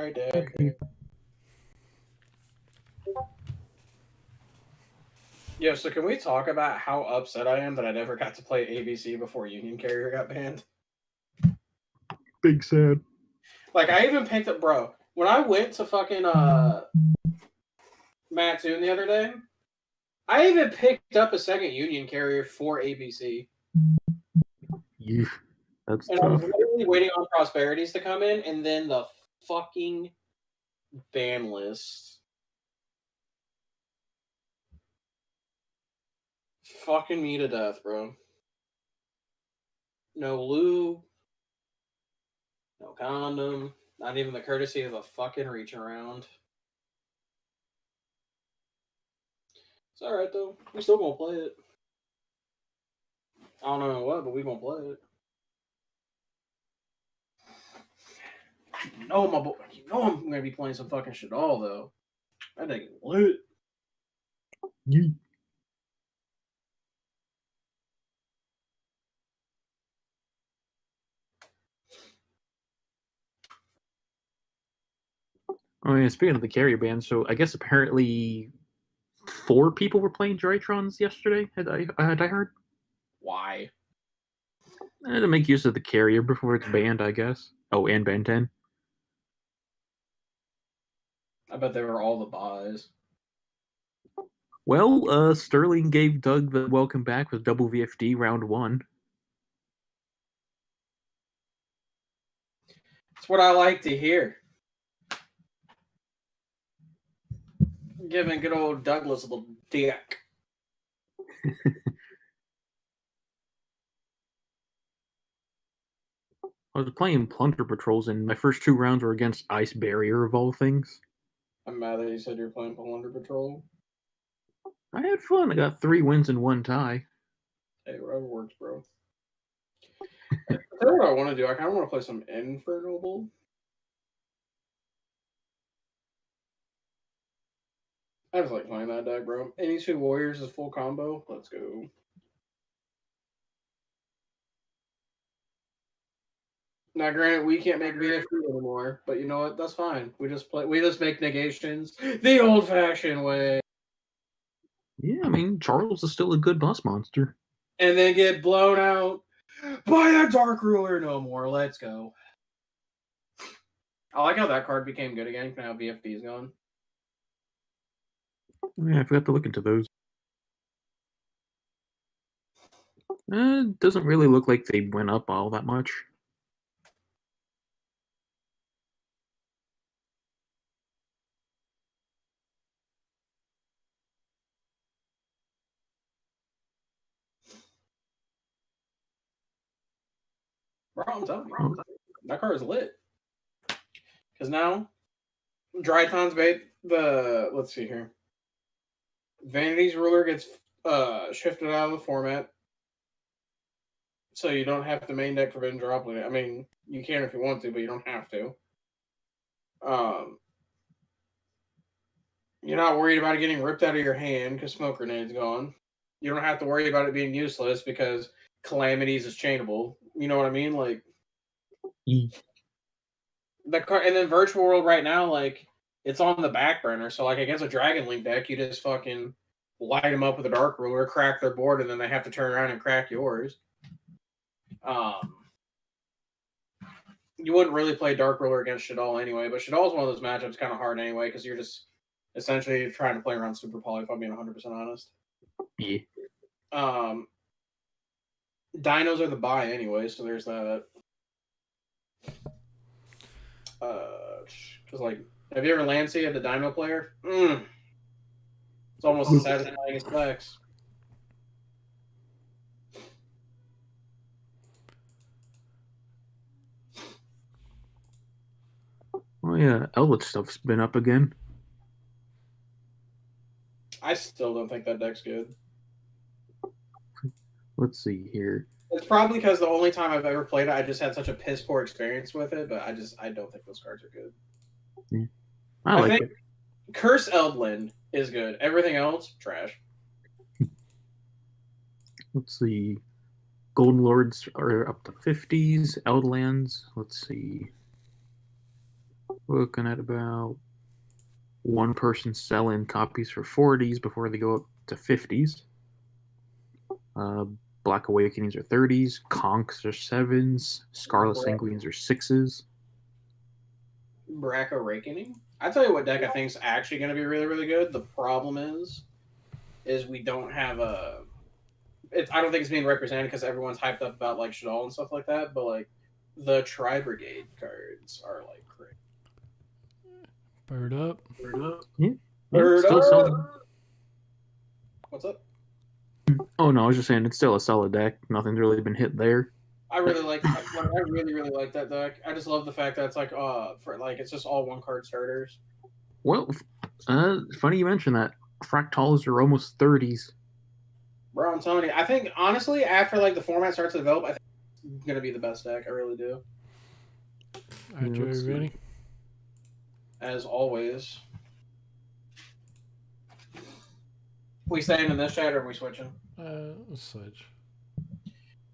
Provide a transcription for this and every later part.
Sorry, Dad. Yeah, so can we talk about how upset I am that I never got to play ABC before Union Carrier got banned? Big sad. Like, I even picked up, bro, when I went to fucking Mattoon the other day, I even picked up a second Union Carrier for ABC. Yeah, that's And I was tough. literally waiting on Prosperities to come in, and then the fucking ban list. Fucking me to death, bro. No lube, no condom, not even the courtesy of a fucking reach around. It's alright though. We still gonna play it. I don't know what, but we gonna play it. You know my boy. You know I'm gonna be playing some fucking Shadal though. That nigga lit. Yeah. Oh yeah, speaking of the carrier ban, so I guess apparently 4 people were playing Drytrons yesterday. Had I heard? Why? To make use of the carrier before it's banned, I guess. Oh, and Ben 10. I bet they were all the buys. Well, Sterling gave Doug the welcome back with double V.F.D round 1. That's what I like to hear. Giving good old Douglas a little dick. I was playing Plunder Patrols, and my first 2 rounds were against Ice Barrier, of all things. I'm mad that you said you're playing Plunder Patrol. I had fun. I got 3 wins and 1 tie. Hey, whatever works, bro. I tell you what I want to do. I kind of want to play some Infernoble. I just like playing that deck, bro. Any 2 warriors is full combo. Let's go. Now, granted, we can't make V.F.D anymore, but you know what? That's fine. We just play. We just make negations the old-fashioned way, Yeah, I mean, Charles is still a good boss monster. and then get blown out by a Dark Ruler no more. Let's go. I like how that card became good again. Now V.F.D is gone. Yeah, I forgot to look into those. It doesn't really look like they went up all that much. Bro, I'm telling you, that card is lit. Because now, Dryton's bait. Let's see here. Vanity's Ruler gets shifted out of the format. So you don't have to main deck Forbidden Droplet. I mean, you can if you want to, but you don't have to. You're not worried about it getting ripped out of your hand because Smoke Grenade's gone. You don't have to worry about it being useless because Calamities is chainable. You know what I mean? Like the card, and then Virtual World right now, like it's on the back burner. So like against a Dragon Link deck, you just fucking light them up with a Dark Ruler, crack their board, and then they have to turn around and crack yours. You wouldn't really play Dark Ruler against Shadal anyway, but Shadal is one of those matchups kind of hard anyway because you're just essentially trying to play around Super Poly, if I'm being 100% honest. Yeah. Dinos are the buy anyway, so there's that. Because like, have you ever Lancey at the Dino player? It's almost as satisfying as Flex. Oh yeah, Elwood stuff's been up again. I still don't think that deck's good. Let's see here. It's probably because the only time I've ever played it, I just had such a piss poor experience with it. But I don't think those cards are good. Yeah. I think it. Curse Eldland is good. Everything else, trash. Let's see. Golden Lords are up to 50s. Eldlands, let's see. looking at about one person selling copies for 40s before they go up to 50s. Black Awakenings are 30s, Conks are 7s, Scarlet Sanguines are 6s. Black Awakening? I tell you what deck I think is actually going to be really, really good. The problem is we don't have a... I don't think it's being represented because everyone's hyped up about like Shadal and stuff like that, but like the Tri-Brigade cards are like crazy. Bird up. Yeah. Bird still up! solid. What's up? Oh no, I was just saying it's still a solid deck. Nothing's really been hit there. I really like I really, really like that deck. I just love the fact that it's like for like it's just all one card starters. Well, funny you mention that. Fractals are almost 30s. Bro, I'm telling you, I think honestly, after like the format starts to develop, I think it's gonna be the best deck. I really do. All right, Joe, you ready? As always. We staying in this chat or are we switching? Let's switch.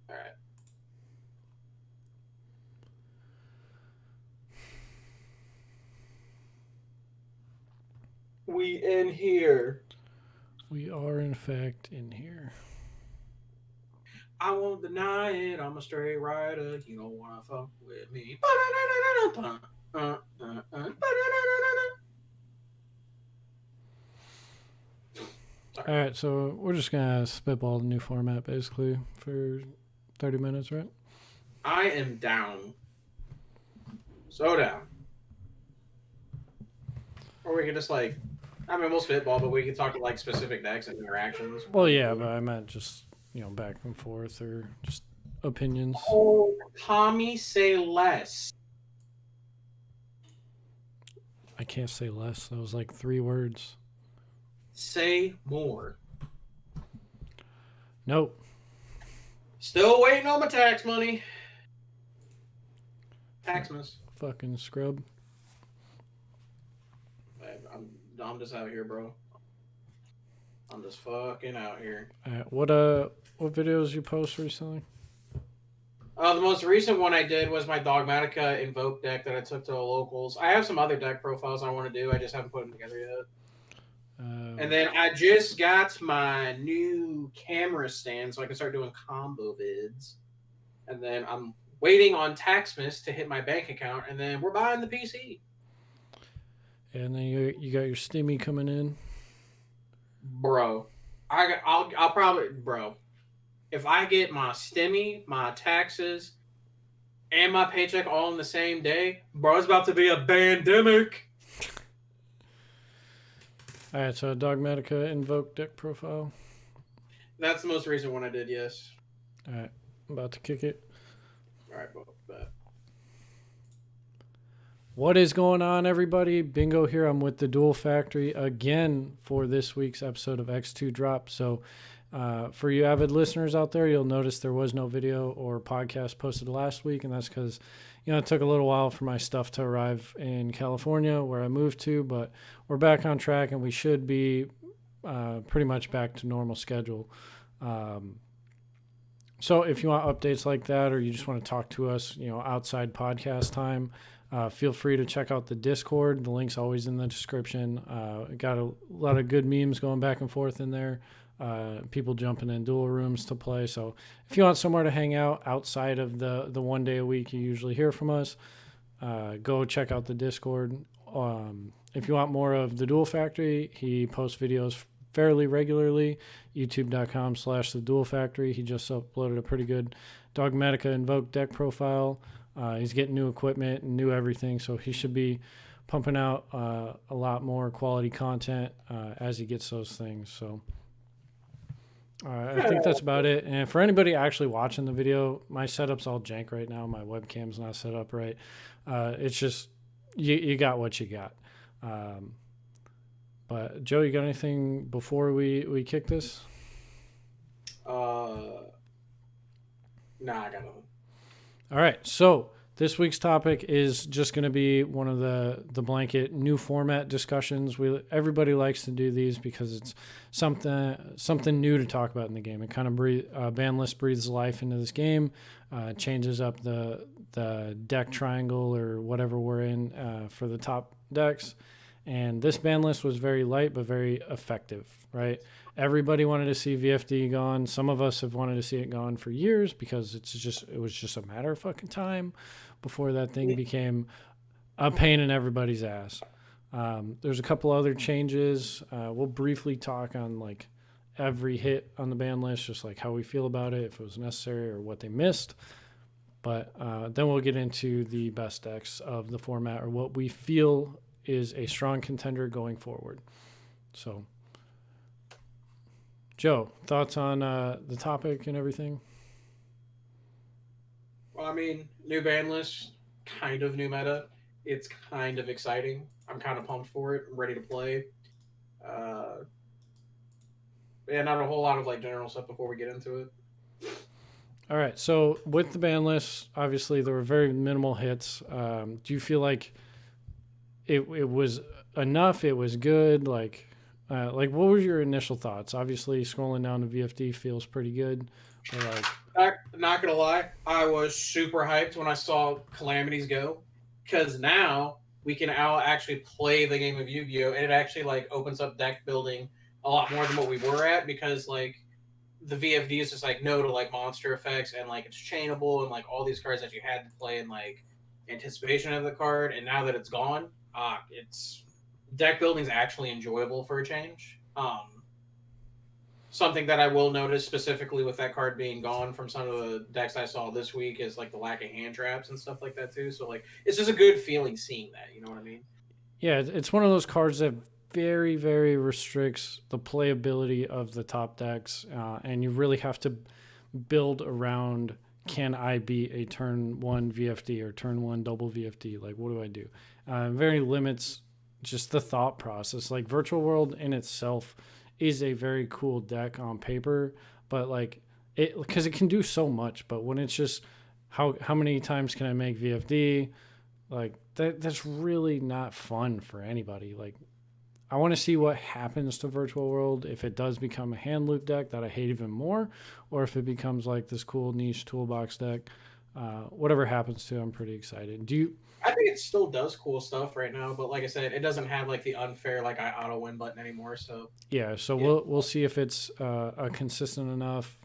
All right. We in here. We are in fact in here. I won't deny it. I'm a straight rider. You don't wanna fuck with me. All right, so we're just gonna spitball the new format basically for 30 minutes, right? I am down. So down. Or we could just like, I mean, we'll spitball, but we could talk like specific decks and interactions. Well, yeah, but I meant just, back and forth or just opinions. Oh, Tommy, say less. I can't say less. That was like 3 words. Say more. Nope. Still waiting on my tax money. Taxmas. Fucking scrub. I'm just out here, bro. I'm just fucking out here. All right, what videos you post recently? The most recent one I did was my Dogmatica Invoke deck that I took to the locals. I have some other deck profiles I want to do. I just haven't put them together yet. And then I just got my new camera stand so I can start doing combo vids. And then I'm waiting on Taxmas to hit my bank account, and then we're buying the PC. And then you got your Stimmy coming in. Bro, I'll probably, bro, if I get my Stimmy, my taxes, and my paycheck all in the same day, bro, it's about to be a pandemic. All right, so Dogmatica Invoke deck profile. That's the most recent one I did, yes. All right, I'm about to kick it. All right, bet. What is going on, everybody? Bingo here. I'm with the Duel Factory again for this week's episode of X2 Drop. So for you avid listeners out there, you'll notice there was no video or podcast posted last week, and that's because it took a little while for my stuff to arrive in California where I moved to, but we're back on track and we should be pretty much back to normal schedule. So if you want updates like that or you just want to talk to us, outside podcast time, feel free to check out the Discord. The link's always in the description. Got a lot of good memes going back and forth in there. People jumping in duel rooms to play. So if you want somewhere to hang out outside of the one day a week you usually hear from us, go check out the Discord. If you want more of the Duel Factory, he posts videos fairly regularly. YouTube.com/the Duel Factory. He just uploaded a pretty good Dogmatica Invoke deck profile. He's getting new equipment and new everything, so he should be pumping out a lot more quality content as he gets those things. So I think that's about it. And for anybody actually watching the video, my setup's all jank right now. My webcam's not set up right. It's just you got what you got. But Joe, you got anything before we kick this? Nah, I got nothing. All right, so this week's topic is just going to be one of the blanket new format discussions. Everybody likes to do these because it's something new to talk about in the game. It kind of ban list breathes life into this game, changes up the the deck triangle or whatever we're in for the top decks. And this ban list was very light but very effective, right? Everybody wanted to see VFD gone. Some of us have wanted to see it gone for years because it was just a matter of fucking time before that thing became a pain in everybody's ass. There's a couple other changes. We'll briefly talk on like every hit on the ban list, just like how we feel about it, if it was necessary or what they missed. But then we'll get into the best decks of the format or what we feel is a strong contender going forward. So, Joe, thoughts on the topic and everything? Well, I mean, new ban list, kind of new meta. It's kind of exciting. I'm kind of pumped for it. I'm ready to play. Yeah, not a whole lot of like general stuff before we get into it. All right. So with the ban list, obviously there were very minimal hits. Do you feel like it was enough? It was good. Like what were your initial thoughts? Obviously, scrolling down to VFD feels pretty good. But like, not gonna lie, I was super hyped when I saw Calamities go, because now we can actually play the game of Yu-Gi-Oh, and it actually like opens up deck building a lot more than what we were at, because like the VFD is just like no to like monster effects, and like it's chainable, and like all these cards that you had to play in like anticipation of the card, and now that it's gone, it's deck building is actually enjoyable for a change. Something that I will notice specifically with that card being gone from some of the decks I saw this week is like the lack of hand traps and stuff like that too. So like it's just a good feeling seeing that. You know what I mean? Yeah, it's one of those cards that very, very restricts the playability of the top decks, and you really have to build around, can I be a turn 1 VFD or turn 1 double VFD? Like, what do I do? Very limits just the thought process. Like, Virtual World in itself is a very cool deck on paper, but like because it can do so much, but when it's just how many times can I make VFD, like that's really not fun for anybody. Like, I want to see what happens to Virtual World if it does become a hand loop deck that I hate even more, or if it becomes like this cool niche toolbox deck. Whatever happens to it, I'm pretty excited. I think it still does cool stuff right now, but like I said, it doesn't have like the unfair like I auto win button anymore. So yeah, we'll see if it's a consistent enough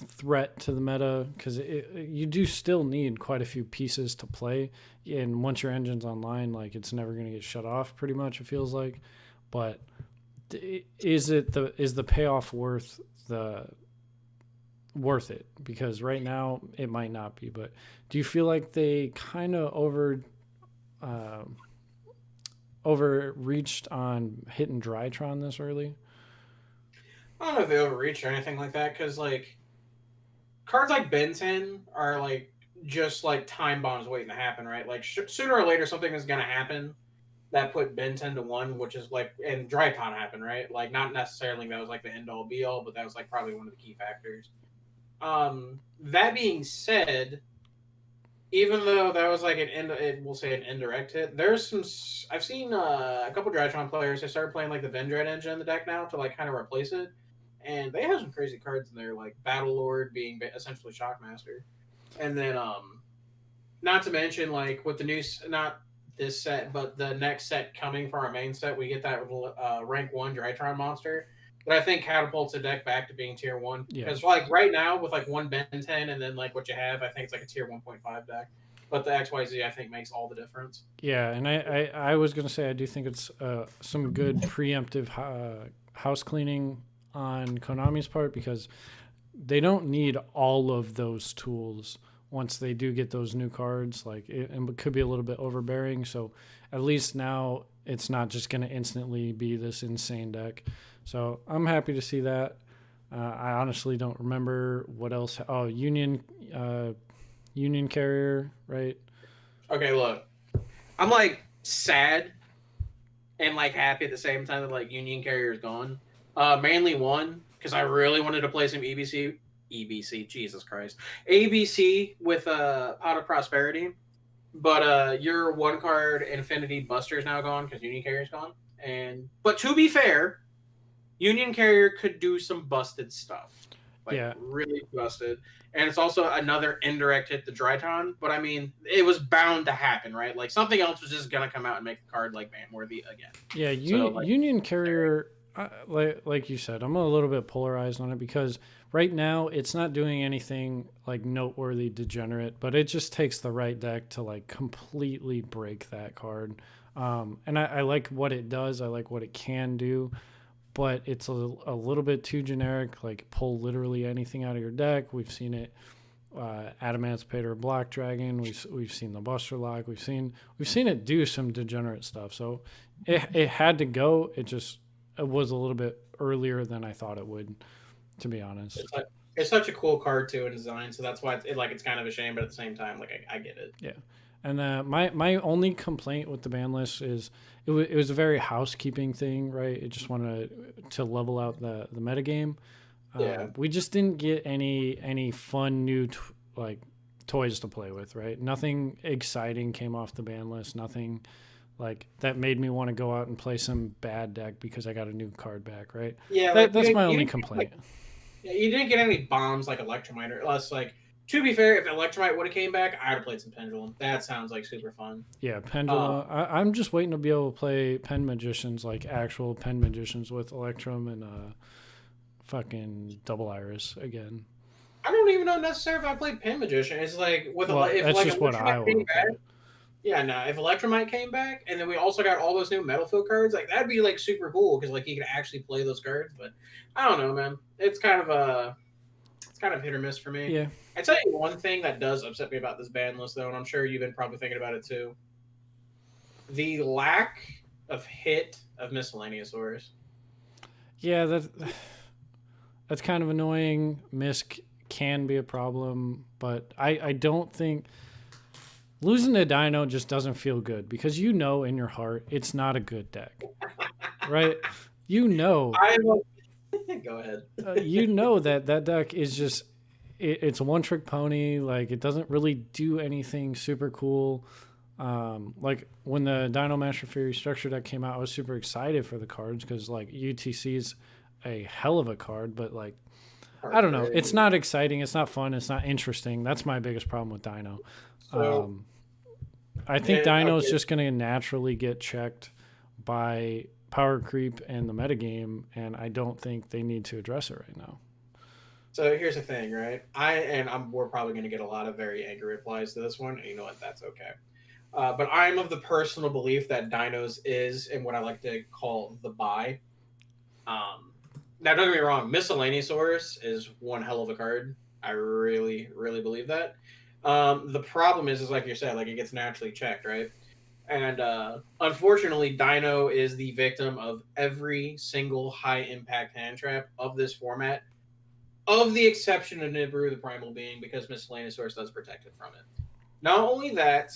threat to the meta, because you do still need quite a few pieces to play, and once your engine's online, like it's never going to get shut off. Pretty much, it feels like. But is the payoff worth it? Because right now it might not be. But do you feel like they kind of overreached on hitting Drytron this early? I don't know if they overreached or anything like that, because like cards like Ben 10 are like just like time bombs waiting to happen, right? Like sooner or later something is going to happen that put Ben 10 to 1, which is like, and Drytron happened, right? Like not necessarily that was like the end all be all, but that was like probably one of the key factors. That being said, even though that was like we'll say an indirect hit, there's some. I've seen a couple Drytron players. They started playing like the Vendread engine in the deck now to like kind of replace it, and they have some crazy cards in there, like Battle Lord being essentially Shockmaster, and then not to mention like with the new, not this set, but the next set coming for our main set, we get that rank 1 Drytron monster. But I think catapults the deck back to being tier 1. Because like right now with like one Ben 10 and then like what you have, I think it's like a tier 1.5 deck. But the XYZ I think makes all the difference. Yeah, and I was gonna say I do think it's some good preemptive house cleaning on Konami's part, because they don't need all of those tools once they do get those new cards. Like it could be a little bit overbearing. So at least now it's not just gonna instantly be this insane deck. So I'm happy to see that. I honestly don't remember what else. Oh, Union Carrier, right? Okay, look. I'm like sad and like happy at the same time that like Union Carrier is gone. Mainly one, because I really wanted to play some EBC, Jesus Christ. ABC with Pot of Prosperity. But your one card Infinity Buster is now gone because Union Carrier is gone. But to be fair, Union Carrier could do some busted stuff. like really busted. And it's also another indirect hit to Drytron, but I mean, it was bound to happen, right? Like something else was just gonna come out and make the card like ban worthy again. Yeah, So, like, Union Carrier, like you said, I'm a little bit polarized on it because right now it's not doing anything like noteworthy degenerate, but it just takes the right deck to like completely break that card. And I like what it does. I like what it can do, but it's a little bit too generic. Like pull literally anything out of your deck. We've seen it. Adamantipator Black Dragon. We've seen the Buster Lock. We've seen it do some degenerate stuff. So it had to go. It was a little bit earlier than I thought it would, to be honest. It's such a cool card too in design, so that's why it's kind of a shame, but at the same time, like I get it. Yeah, and my only complaint with the ban list is it was a very housekeeping thing, right? It just wanted to level out the metagame. Yeah. We just didn't get any fun new toys to play with, right? Nothing exciting came off the ban list. Nothing like that made me want to go out and play some bad deck because I got a new card back, right? Yeah, that's my only complaint. You didn't get any bombs like Electromite, or less. Like, to be fair, if Electromite would have came back, I'd have played some Pendulum. That sounds like super fun. Yeah, Pendulum. I'm just waiting to be able to play Pen Magicians, like actual Pen Magicians with Electrum and fucking Double Iris again. I don't even know necessarily if I played Pen Magician. It's like if that's like just what I want. Yeah, no. If Electromite came back, and then we also got all those new Metalfield cards, like that'd be like super cool because like you could actually play those cards. But I don't know, man. It's kind of hit or miss for me. Yeah. I tell you one thing that does upset me about this ban list, though, and I'm sure you've been probably thinking about it too. The lack of hit of Miscellaneousaurs. Yeah, that's kind of annoying. Misc can be a problem, but I don't think losing to Dino just doesn't feel good because you know in your heart it's not a good deck, right? You know. Go ahead. You know that deck is just it's a one-trick pony. Like it doesn't really do anything super cool. Like when the Dino Master Fury structure deck came out, I was super excited for the cards because like UTC is a hell of a card, but like I don't know, it's not exciting, it's not fun, it's not interesting. That's my biggest problem with Dino. So, I think Dino is just going to naturally get checked by power creep and the metagame, and I don't think they need to address it right now. So here's the thing, right? We're probably going to get a lot of very angry replies to this one, and you know what? That's okay. But I'm of the personal belief that Dinos is in what I like to call the buy. Now, don't get me wrong, Miscellaneousaurus is one hell of a card. I really, really believe that. The problem is like you said, like it gets naturally checked, right? And unfortunately, Dino is the victim of every single high-impact hand trap of this format, of the exception of Nibiru, the Primal Being, because Miscellaneousaurus does protect it from it. Not only that,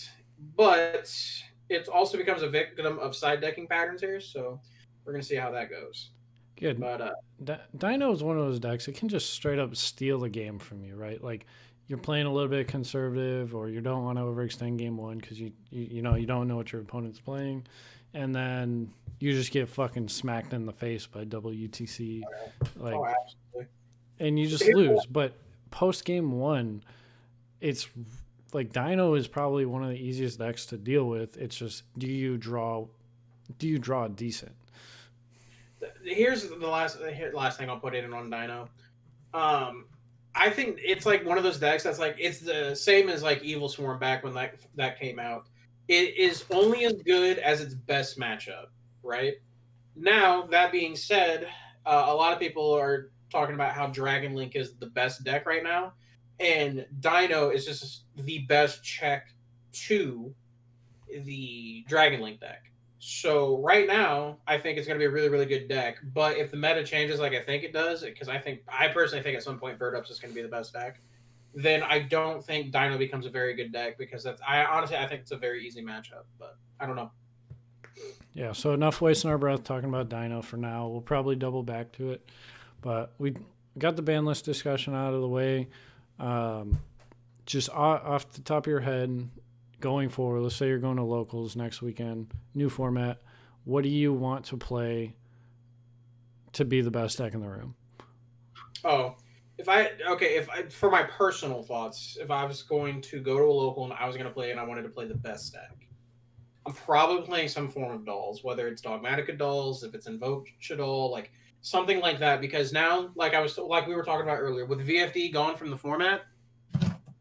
but it also becomes a victim of side-decking patterns here, so we're going to see how that goes. Good. But Dino is one of those decks that can just straight up steal the game from you, right? Like you're playing a little bit conservative, or you don't want to overextend game one because you don't know what your opponent's playing, and then you just get fucking smacked in the face by double UTC, absolutely. And you just lose. But post game one, it's like Dino is probably one of the easiest decks to deal with. It's just do you draw decent? Here's the last thing I'll put in on Dino. I think it's like one of those decks that's like it's the same as like Evil Swarm back when that came out. It is only as good as its best matchup, right? Now that being said, a lot of people are talking about how Dragon Link is the best deck right now, and Dino is just the best check to the Dragon Link deck. So right now, I think it's going to be a really, really good deck. But if the meta changes like I think it does, because I personally think at some point Bird Ups is going to be the best deck, then I don't think Dino becomes a very good deck because I think it's a very easy matchup. But I don't know. Yeah, so enough wasting our breath talking about Dino for now. We'll probably double back to it. But we got the ban list discussion out of the way. Just off the top of your head, going forward, let's say you're going to locals next weekend, new format, what do you want to play to be the best deck in the room? Oh, For my personal thoughts, if I was going to go to a local and I was going to play and I wanted to play the best deck, I'm probably playing some form of dolls, whether it's Dogmatica dolls, if it's Invoke Shaddoll, like something like that. Because now, like we were talking about earlier, with VFD gone from the format,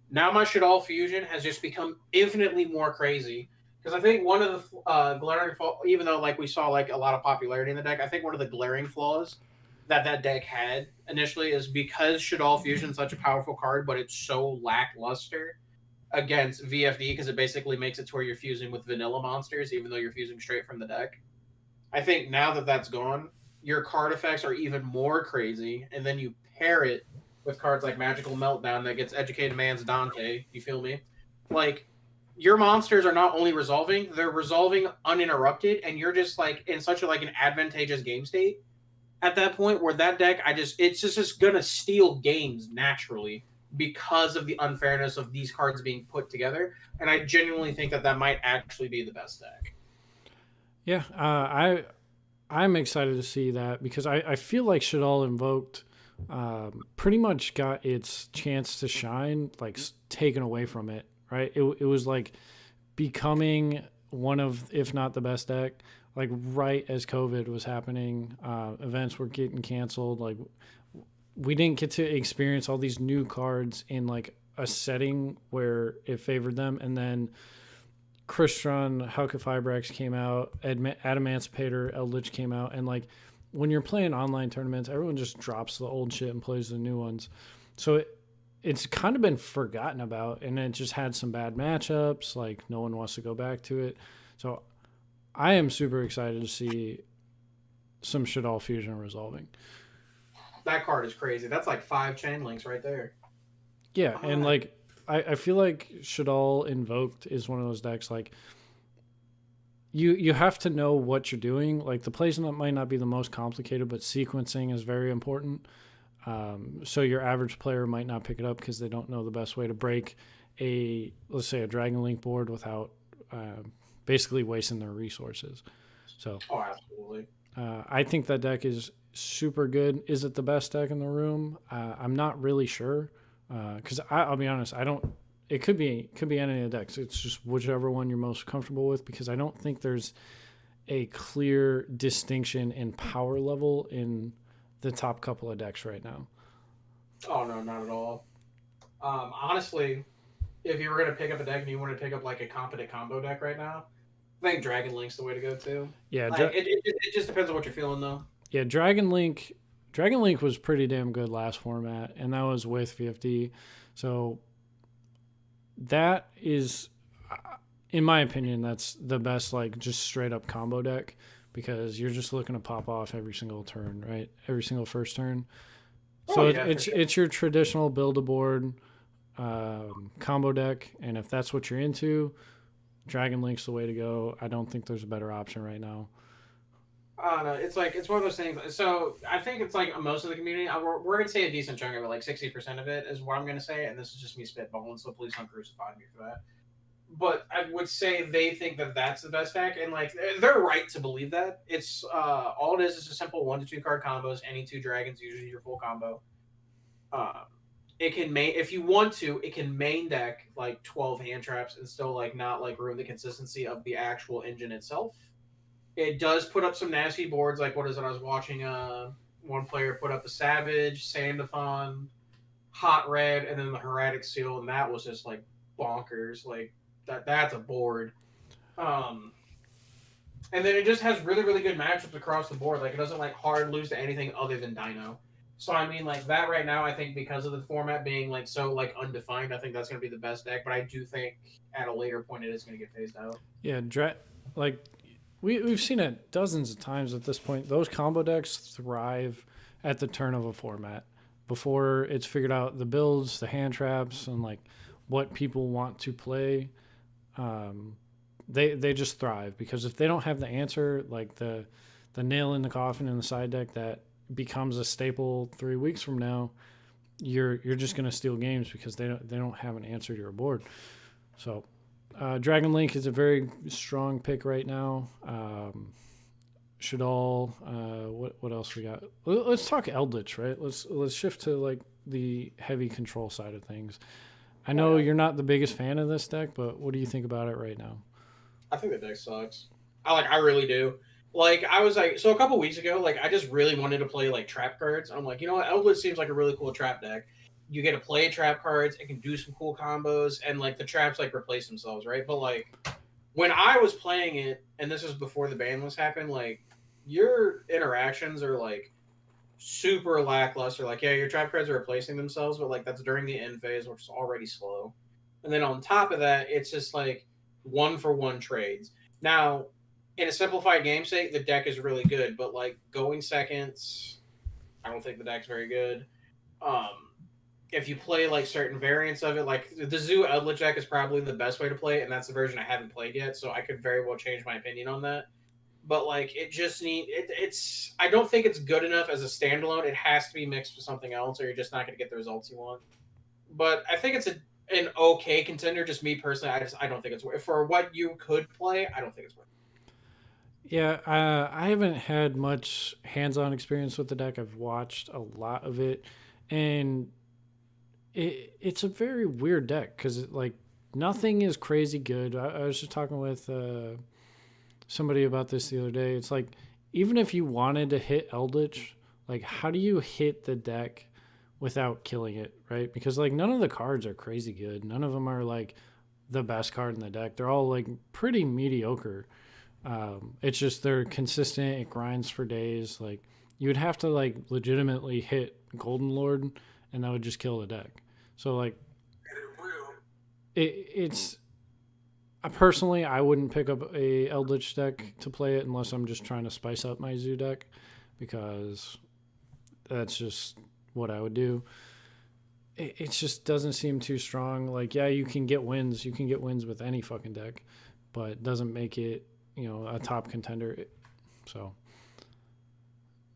now my Shaddoll fusion has just become infinitely more crazy. Because I think one of the glaring flaws, even though like we saw like a lot of popularity in the deck, I think one of the glaring flaws that deck had initially is because Shaddoll Fusion is such a powerful card, but it's so lackluster against VFD because it basically makes it to where you're fusing with vanilla monsters, even though you're fusing straight from the deck. I think now that that's gone, your card effects are even more crazy, and then you pair it with cards like Magical Meltdown that gets Educated Man's Dante. You feel me? Like your monsters are not only resolving, they're resolving uninterrupted, and you're just like in such a like an advantageous game state at that point where that deck it's just gonna steal games naturally because of the unfairness of these cards being put together, and I genuinely think that might actually be the best deck. Yeah, I'm excited to see that because I feel like Shaddoll Invoked pretty much got its chance to shine like taken away from it, right? It was like becoming one of, if not the best deck, like right as COVID was happening. Events were getting canceled. Like we didn't get to experience all these new cards in like a setting where it favored them. And then Crystron, Hauka Fibrax came out, Adamancipator, Eldritch came out, and like when you're playing online tournaments, everyone just drops the old shit and plays the new ones. So it's kind of been forgotten about, and it just had some bad matchups. Like no one wants to go back to it. So I am super excited to see some Shaddoll Fusion resolving. That card is crazy. That's like 5 chain links right there. Yeah, and like I feel like Shaddoll Invoked is one of those decks like you have to know what you're doing. Like the placement might not be the most complicated, but sequencing is very important. So your average player might not pick it up because they don't know the best way to break let's say a Dragon Link board without basically wasting their resources. So absolutely. I think that deck is super good. Is it the best deck in the room? I'm not really sure because I'll be honest, I don't. It could be any of the decks. It's just whichever one you're most comfortable with because I don't think there's a clear distinction in power level in the top couple of decks right now. Oh no, not at all. Honestly, if you were going to pick up a deck and you want to pick up like a competent combo deck right now, I think Dragon Link's the way to go too. Yeah, like, it just depends on what you're feeling though. Yeah, Dragon Link was pretty damn good last format, and that was with V.F.D. So that is, in my opinion, that's the best like just straight up combo deck because you're just looking to pop off every single turn, right? Every single first turn. So it's your traditional build-a-board combo deck, and if that's what you're into, Dragon Link's the way to go. I don't think there's a better option right now. No, it's one of those things. So I think it's like most of the community. We're gonna say a decent chunk of it, like 60% of it, is what I'm gonna say, and this is just me spitballing. So please don't crucify me for that. But I would say they think that that's the best deck, and like they're right to believe that. It's all it is a simple 1 to 2 card combos. Any 2 dragons, usually your full combo. It can main if you want to. It can main deck like 12 hand traps and still like not like ruin the consistency of the actual engine itself. It does put up some nasty boards. Like what is it? I was watching one player put up a Savage, Sandathon, Hot Red, and then the Heretic Seal, and that was just like bonkers. Like that's a board. And then it just has really, really good matchups across the board. Like it doesn't like hard lose to anything other than Dino. So I mean, like that right now, I think because of the format being like so like undefined, I think that's going to be the best deck. But I do think at a later point it is going to get phased out. Yeah, like we've seen it dozens of times at this point. Those combo decks thrive at the turn of a format before it's figured out the builds, the hand traps, and like what people want to play. They just thrive because if they don't have the answer, like the nail in the coffin in the side deck that becomes a staple 3 weeks from now, you're just going to steal games because they don't have an answer to your board. So Dragon Link is a very strong pick right now. Shaddoll, what else we got? Let's talk Eldritch, right? Let's shift to like the heavy control side of things. I know you're not the biggest fan of this deck, but what do you think about it right now? I think the deck sucks. I really do. Like I was like, so a couple weeks ago, like I just really wanted to play like trap cards. I'm like, you know what, Eldritch seems like a really cool trap deck. You get to play trap cards, it can do some cool combos, and like the traps like replace themselves, right? But like when I was playing it, and this was before the ban was happened, like your interactions are like super lackluster. Like, yeah, your trap cards are replacing themselves, but like that's during the end phase, which is already slow. And then on top of that, it's just like one for one trades. Now, in a simplified game state, the deck is really good, but like going seconds, I don't think the deck's very good. Um, if you play like certain variants of it, like the Zoo Eldritch deck is probably the best way to play it, and that's the version I haven't played yet, so I could very well change my opinion on that. But like it just it's I don't think it's good enough as a standalone. It has to be mixed with something else, or you're just not going to get the results you want. But I think it's an okay contender. Just me personally, I don't think it's worth for what you could play. I don't think it's worth. Yeah, I haven't had much hands-on experience with the deck. I've watched a lot of it, and it's a very weird deck because like nothing is crazy good. I was just talking with somebody about this the other day. It's like even if you wanted to hit Eldritch, like how do you hit the deck without killing it, right? Because like none of the cards are crazy good. None of them are like the best card in the deck. They're all like pretty mediocre. It's just they're consistent. It grinds for days. Like you would have to like legitimately hit Golden Lord, and that would just kill the deck. So like, it's personally I wouldn't pick up a Eldritch deck to play it unless I'm just trying to spice up my Zoo deck, because that's just what I would do. It just doesn't seem too strong. Like, yeah, you can get wins. You can get wins with any fucking deck, but it doesn't make it, a top contender. So,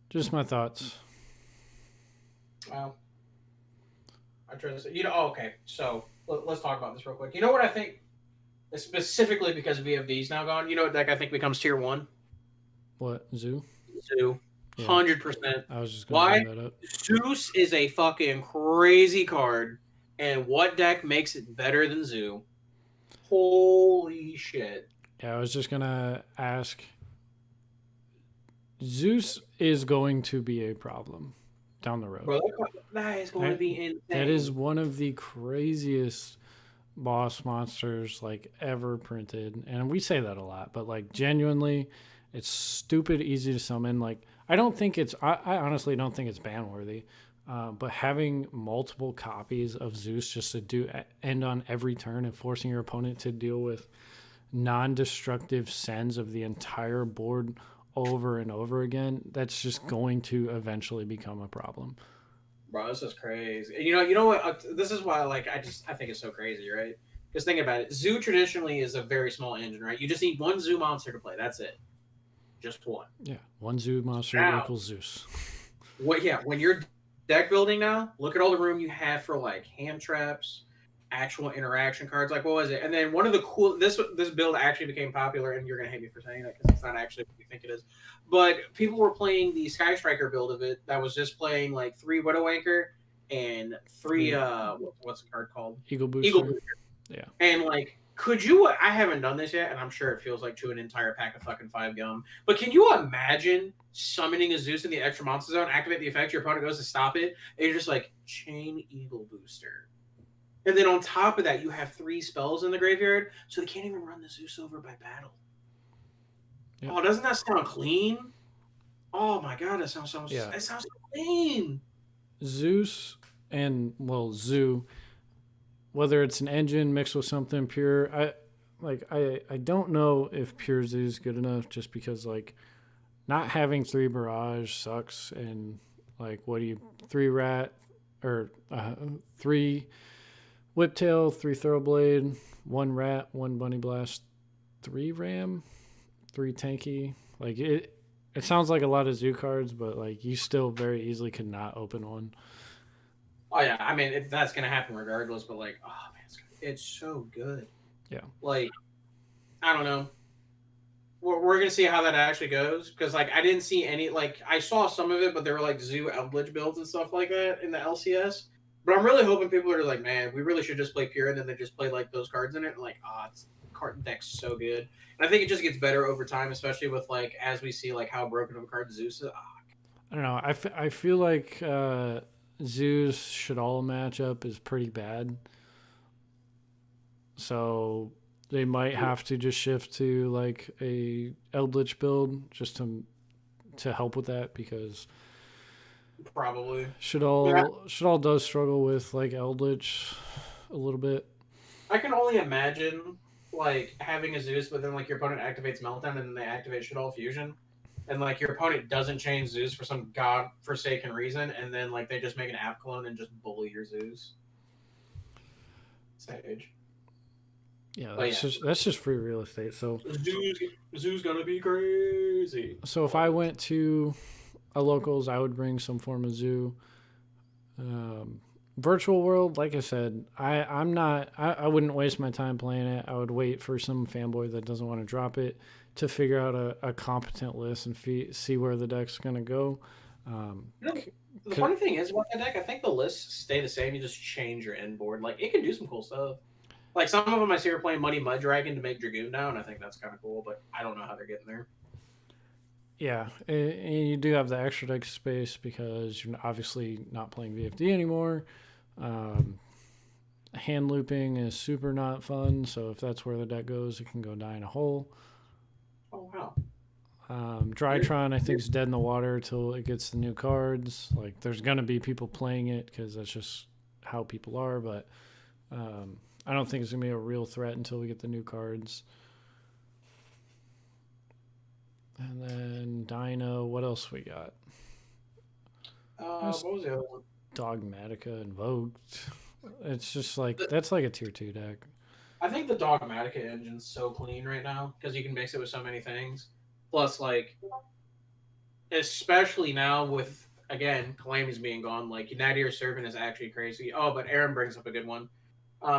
just my thoughts. Well, I try to say, okay. So let's talk about this real quick. You know what I think, specifically because V.F.D is now gone. You know what deck I think becomes tier 1? What, Zoo? Zoo. 100%. I was just going to bring that up. Zeus is a fucking crazy card, and what deck makes it better than Zoo? Holy shit. Yeah, I was just going to ask. Zeus is going to be a problem down the road. Bro, that is going to be insane. That is one of the craziest boss monsters like ever printed. And we say that a lot, but like genuinely, it's stupid easy to summon. Like I honestly don't think it's ban worthy. But having multiple copies of Zeus just to end on every turn and forcing your opponent to deal with non-destructive sends of the entire board over and over again, that's just going to eventually become a problem. Bro, this is crazy. You know what? This is why, like, I think it's so crazy, right? Because think about it. Zoo traditionally is a very small engine, right? You just need one Zoo monster to play. That's it. Just one. Yeah, one Zoo monster equals Zeus. When you're deck building now, look at all the room you have for, like, hand traps, actual interaction cards. Like, what was it? And then one of the cool... This build actually became popular, and you're going to hate me for saying that because it's not actually what you think it is. But people were playing the Sky Striker build of it that was just playing, like, 3 Widow Anchor and 3... what's the card called? Eagle Booster. Yeah. And, like, could you... I haven't done this yet, and I'm sure it feels like chewing an entire pack of fucking 5 gum. But can you imagine summoning a Zeus in the extra monster zone, activate the effect, your opponent goes to stop it, and you're just like, chain Eagle Booster. And then on top of that, you have 3 spells in the graveyard, so they can't even run the Zeus over by battle. Yep. Oh, doesn't that sound clean? Oh my god, that sounds so clean. Zeus and Zoo, whether it's an engine mixed with something pure, I don't know if pure Zoo is good enough, just because like not having 3 Barrage sucks, and like 3 Rat or 3 Whiptail, 3 Thoroughblade, 1 Rat, 1 Bunny Blast, 3 Ram, 3 Tanky. Like it sounds like a lot of Zoo cards, but like you still very easily could not open one. Oh yeah, I mean that's gonna happen regardless. But like, oh man, it's so good. Yeah. Like, I don't know. We're gonna see how that actually goes, because like I didn't see any, like I saw some of it, but there were like Zoo Eldritch builds and stuff like that in the LCS. But I'm really hoping people are like, man, we really should just play pure, and then they just play like those cards in it, and like, it's card deck's so good. And I think it just gets better over time, especially with like as we see like how broken of a card Zeus is. I don't know. I feel like Zeus should all matchup is pretty bad. So they might have to just shift to like a Eldritch build just to help with that, because Probably should all does struggle with like Eldritch a little bit. I can only imagine like having a Zeus, but then like your opponent activates Meltdown, and then they activate Shaddoll Fusion, and like your opponent doesn't change Zeus for some god-forsaken reason, and then like they just make an app clone and just bully your Zeus. Sage. Yeah, that's just free real estate. So Zeus gonna be crazy. So if I went to a locals, I would bring some form of zoo. Virtual world, like I said, I wouldn't waste my time playing it. I would wait for some fanboy that doesn't want to drop it to figure out a competent list and see where the deck's gonna go. The funny thing is about that deck, I think the lists stay the same. You just change your end board. Like it can do some cool stuff. Like some of them I see are playing Muddy Mud Dragon to make Dragoon down. I think that's kind of cool, but I don't know how they're getting there. Yeah, and you do have the extra deck space because you're obviously not playing V.F.D anymore. Hand looping is super not fun, so if that's where the deck goes, it can go die in a hole. Oh, wow. Drytron, I think, is dead in the water until it gets the new cards. Like, there's going to be people playing it because that's just how people are, but I don't think it's going to be a real threat until we get the new cards. And then Dino, what else we got? What was the other one? Dogmatica Invoked. It's just like, that's like a tier 2 deck. I think the Dogmatica engine's so clean right now because you can mix it with so many things. Plus, like, especially now with, again, Calamity's being gone, like, Nadir Servant is actually crazy. Oh, but Aaron brings up a good one.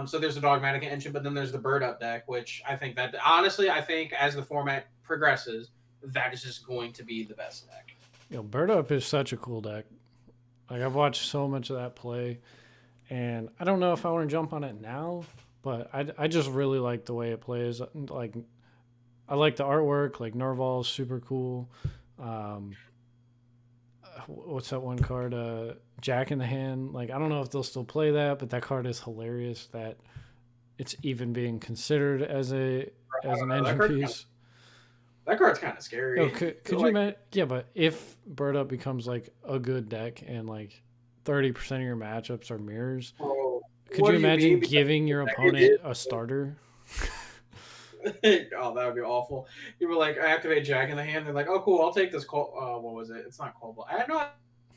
So there's the Dogmatica engine, but then there's the Bird Up deck, which I think that, honestly, I think as the format progresses, that is just going to be the best deck. Bird Up is such a cool deck. Like, I've watched so much of that play, and I don't know if I want to jump on it now, but I just really like the way it plays. Like, I like the artwork. Like, Narval's super cool. What's that one card? Jack in the Hand. Like, I don't know if they'll still play that, but that card is hilarious that it's even being considered as an engine piece. That card's kind of scary. Could you imagine? Yeah, but if Bird Up becomes like a good deck and like 30% of your matchups are mirrors, could you imagine giving your opponent a starter? Oh, that would be awful. You were like, I activate Jack in the Hand. They're like, oh, cool, I'll take this. What was it? It's not Cobalt. I know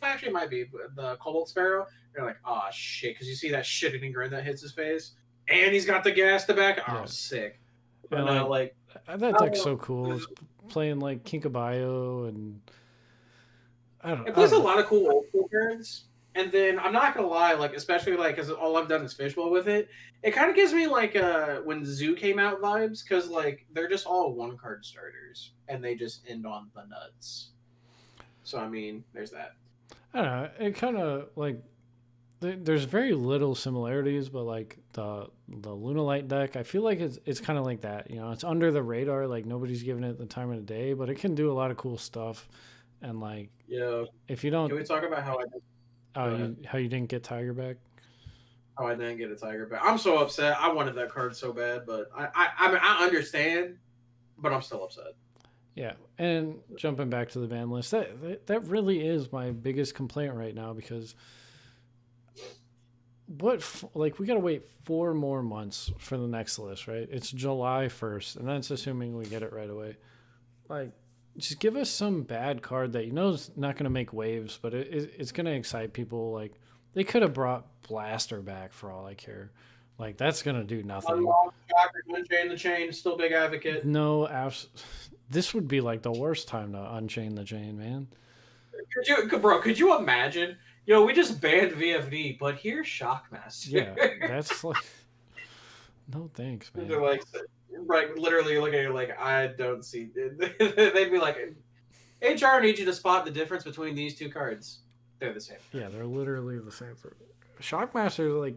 actually it might be the Cobalt Sparrow. They're like, oh, shit, because you see that shit-eating grin that hits his face, and he's got the gas to back. Oh, yeah. Sick. But like that deck's so cool. It's playing like Kinkabayo, and I don't know. It plays a lot of cool old school cards. And then I'm not gonna lie, like especially like because all I've done is fishbowl with it. It kind of gives me like when Zoo came out vibes, because like they're just all 1-card starters and they just end on the nuts. So I mean, there's that. I don't know. It kind of like there's very little similarities, but like the Lunalight deck, I feel like it's kind of like that. It's under the radar, like nobody's giving it the time of the day, but it can do a lot of cool stuff. And like, yeah, if you don't, can we talk about how how you didn't get Tiger back? Oh, I didn't get a Tiger back. I'm so upset. I wanted that card so bad, but I mean, I understand, but I'm still upset. Yeah, and jumping back to the ban list, that really is my biggest complaint right now, because we got to wait 4 more months for the next list, right? It's July 1st, and that's assuming we get it right away. Like, just give us some bad card that is not going to make waves, but it's going to excite people. Like, they could have brought Blaster back for all I care. Like, that's going to do nothing. Unchain the Chain, still big advocate. No, this would be like the worst time to unchain the chain, man. Could you imagine? We just banned V.F.D, but here's Shockmaster. Yeah, that's like, no thanks, man. They're like, right, literally looking at you like, I don't see. They'd be like, HR needs you to spot the difference between these 2 cards. They're the same. Yeah, they're literally the same. Shockmaster, like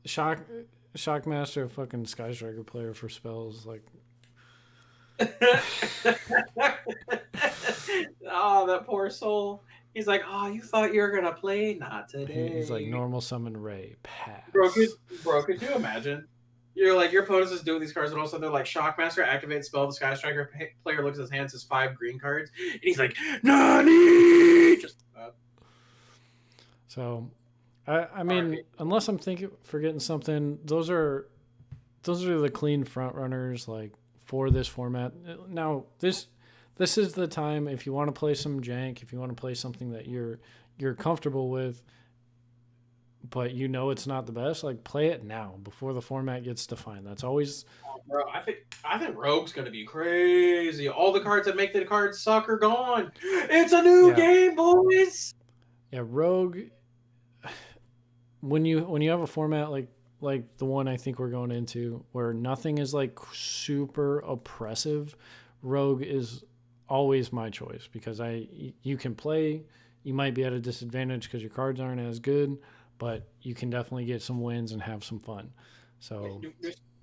Shockmaster, a fucking Sky Striker player for spells. Like, oh, that poor soul. He's like, oh, you thought you were gonna play? Not today. he's like normal summon Ray, pass. Bro, could you imagine? You're like, your opponent's just doing these cards, and also they're like, Shockmaster, activate spell. The Sky Striker player looks at his hand, says 5 green cards, and he's like, Nani! Just So, I mean, unless I'm forgetting something, those are the clean front runners like for this format. Now, this is the time if you want to play some jank, if you want to play something that you're comfortable with, but you know it's not the best, like play it now before the format gets defined. That's always. Bro, I think Rogue's gonna be crazy. All the cards that make the cards suck are gone. It's a new game, boys. Yeah, Rogue. When you have a format like the one I think we're going into, where nothing is like super oppressive, Rogue is always my choice because you can play. You might be at a disadvantage because your cards aren't as good, but you can definitely get some wins and have some fun. So, do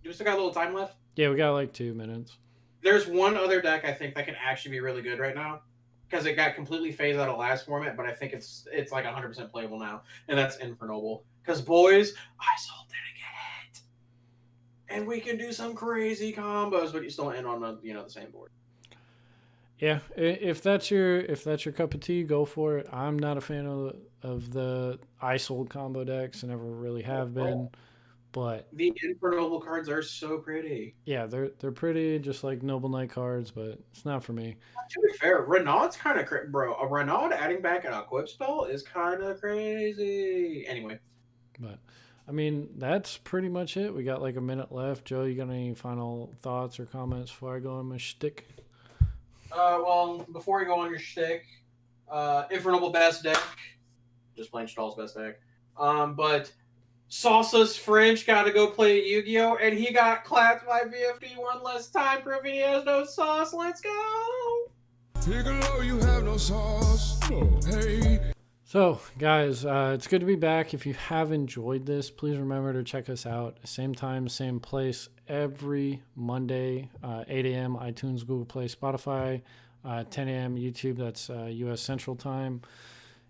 we still got a little time left? Yeah, we got like 2 minutes. There's one other deck I think that can actually be really good right now because it got completely phased out of last format, but I think it's like 100% playable now, and that's Infernoble. Because boys, I sold it again, and we can do some crazy combos, but you still end on the same board. Yeah, if that's your cup of tea, go for it. I'm not a fan of the I sold combo decks, and never really have been. But the Infernoble cards are so pretty. Yeah, they're pretty, just like Noble Knight cards, but it's not for me. To be fair, Renaud's kind of bro. A Renaud adding back an equip spell is kind of crazy. Anyway, but I mean that's pretty much it. We got like a minute left. Joe, you got any final thoughts or comments before I go on my shtick? Well, before you go on your shtick, Infernoble best deck, just plain Stahl's best deck. But Salsa's French got to go play Yu-Gi-Oh! And he got clapped by V.F.D. one less time, proving he has no sauce. Let's go! Piccolo, you have no sauce. Hey. So, guys, it's good to be back. If you have enjoyed this, please remember to check us out. Same time, same place, every Monday, 8 a.m. iTunes, Google Play, Spotify, 10 a.m. YouTube. That's U.S. Central Time.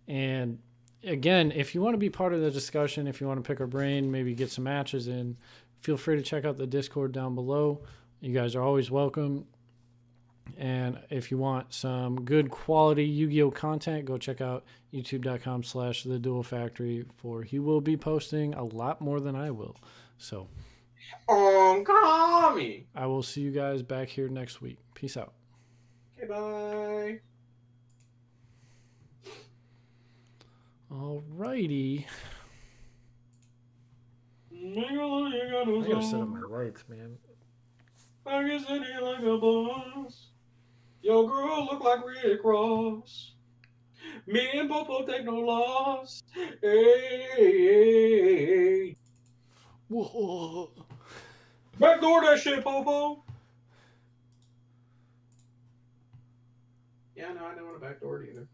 And again, if you want to be part of the discussion, if you want to pick our brain, maybe get some matches in, feel free to check out the Discord down below. You guys are always welcome. And if you want some good quality Yu-Gi-Oh content, go check out youtube.com/The Duel Factory, for he will be posting a lot more than I will. So, Kami. I will see you guys back here next week. Peace out. Okay, bye. Alrighty. I gotta set up my lights, man. I can sit here like a boss. Your girl look like Rick Ross. Me and Popo take no loss. Hey. Whoa. Backdoor that shit, Popo. Yeah, no, I don't want to backdoor it either.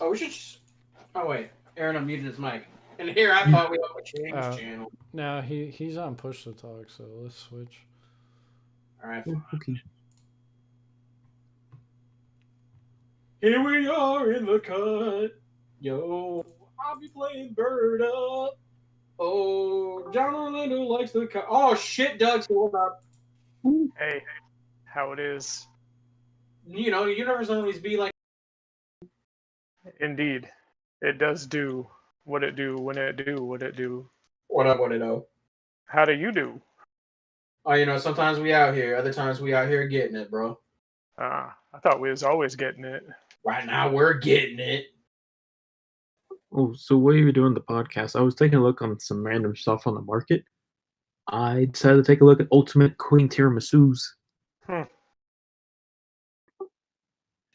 Oh, we should just... Oh, wait. Aaron unmuted his mic. And here I thought we would change channel. No, he's on push to talk, so let's switch. All right. Okay. Here we are in the cut. Yo, I'll be playing Bird Up. Oh, John Orlando likes the cut. Oh, shit, Doug's going up. Hey, how it is. You know, universe always be like... Indeed. It does do what it do when it do what it do. What up, what it know? How do you do? Oh, you know, sometimes we out here. Other times we out here getting it, bro. I thought we was always getting it. Right now, we're getting it. Oh, so while you were doing the podcast, I was taking a look on some random stuff on the market. I decided to take a look at Ultimate Queen Tiramisu's.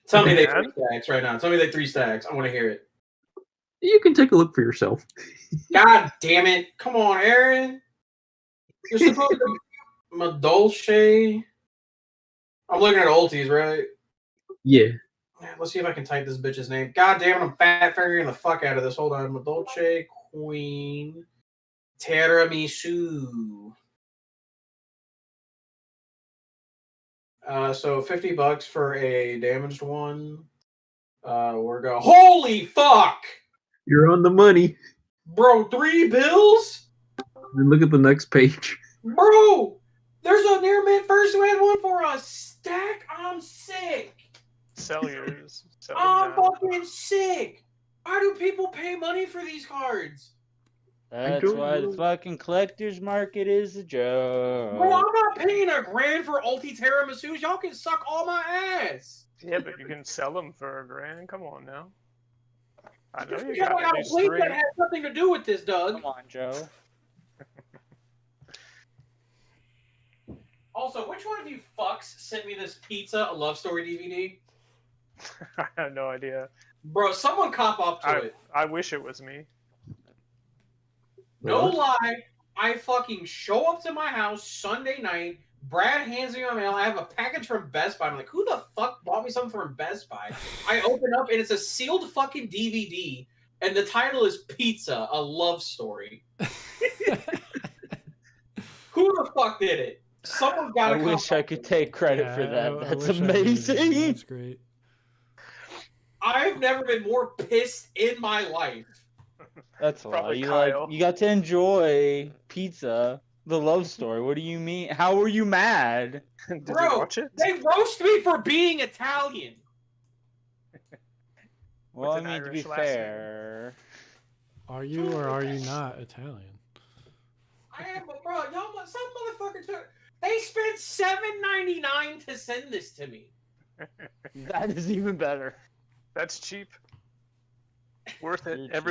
Tell me they 3 stacks right now. Tell me they 3 stacks. I want to hear it. You can take a look for yourself. God damn it. Come on, Aaron. You're supposed to be Madolce. I'm looking at ultis, right? Yeah. Let's see if I can type this bitch's name. God damn it, I'm fat fingering the fuck out of this. Hold on. Dolce Queen Tiramisu. So $50 for a damaged one. We're going. Holy fuck! You're on the money. Bro, 3 bills? Then look at the next page. Bro! There's a near mint first red one for a stack? I'm sick. Sell yours. Sell them I'm now. fucking sick. Why do people pay money for these cards? That's don't why the know. fucking collector's market is a joke. Bro, I'm not paying $1,000 for Ulti Tiramisus. Y'all can suck all my ass. Yeah, but you can sell them for $1,000. Come on now. I know Just you because I got got at a least plate 3. that has nothing to do with this, Doug. Come on, Joe. Also, which one of you fucks sent me this Pizza, a love story DVD? I have no idea. Bro, someone cop up to it. I wish it was me. No What? lie, I fucking show up to my house Sunday night. Brad hands me my mail. I have a package from Best Buy. I'm like, who the fuck bought me something from Best Buy? I open up and it's a sealed fucking DVD, and the title is Pizza, a love story. Who the fuck did it? Someone's got I to wish I could take credit for that. I That's wish I did. amazing. That's great. I've never been more pissed in my life. That's a lot. Probably You Kyle. you got to enjoy Pizza, the love story. What do you mean? How were you mad? Did Bro, you watch it? they roast me for being Italian. Well, I an mean, to be Irish last name. fair. Are you or are you not Italian? I am, but bro, y'all, some motherfucker took. They spent $7.99 to send this to me. That is even better. That's cheap. Worth it You're every